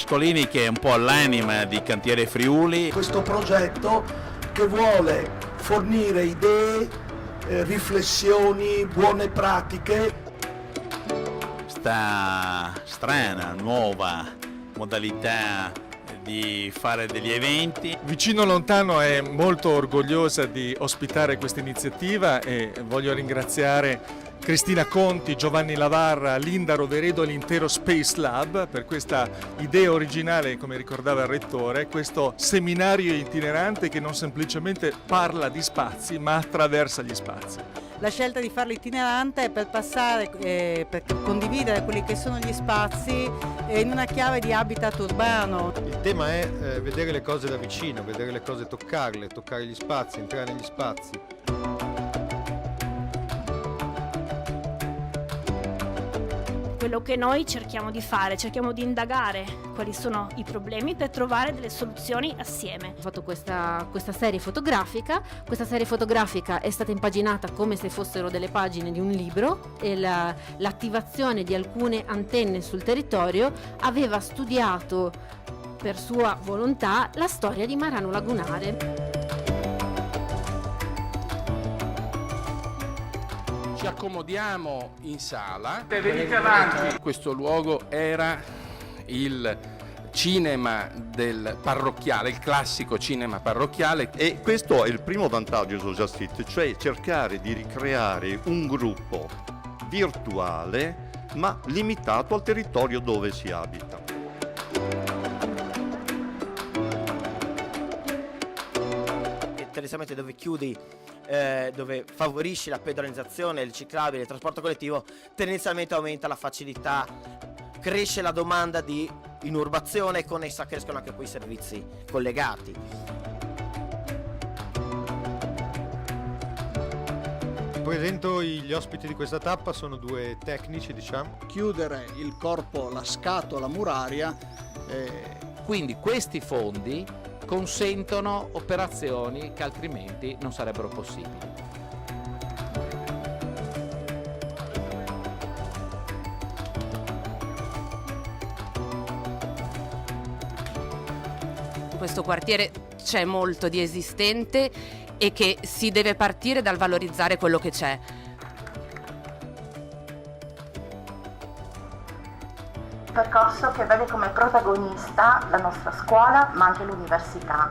Pascolini, che è un po' l'anima di Cantiere Friuli. Questo progetto che vuole fornire idee, riflessioni, buone pratiche. Sta strana, nuova modalità di fare degli eventi. Vicino Lontano è molto orgogliosa di ospitare questa iniziativa e voglio ringraziare Cristina Conti, Giovanni Lavarra, Linda Roveredo e l'intero Space Lab per questa idea originale, come ricordava il Rettore, questo seminario itinerante che non semplicemente parla di spazi ma attraversa gli spazi. La scelta di farlo itinerante è per passare, per condividere quelli che sono gli spazi in una chiave di habitat urbano. Il tema è vedere le cose da vicino, vedere le cose, toccare gli spazi, entrare negli spazi. Quello che noi cerchiamo di fare, cerchiamo di indagare quali sono i problemi per trovare delle soluzioni assieme. Ho fatto questa serie fotografica. Questa serie fotografica è stata impaginata come se fossero delle pagine di un libro e l'attivazione di alcune antenne sul territorio aveva studiato per sua volontà la storia di Marano Lagunare. Ci accomodiamo in sala. Venite avanti. Questo luogo era il cinema del parrocchiale, il classico cinema parrocchiale. E questo è il primo vantaggio di Social Street, cioè cercare di ricreare un gruppo virtuale ma limitato al territorio dove si abita. Tendenzialmente dove chiudi, dove favorisci la pedonalizzazione, il ciclabile, il trasporto collettivo, tendenzialmente aumenta la facilità, cresce la domanda di inurbazione e con essa crescono anche poi i servizi collegati. Presento gli ospiti di questa tappa, sono due tecnici, diciamo. Chiudere il corpo, la scatola muraria. Quindi questi fondi consentono operazioni che altrimenti non sarebbero possibili. In questo quartiere c'è molto di esistente e che si deve partire dal valorizzare quello che c'è. Percorso che vede come protagonista la nostra scuola ma anche l'università.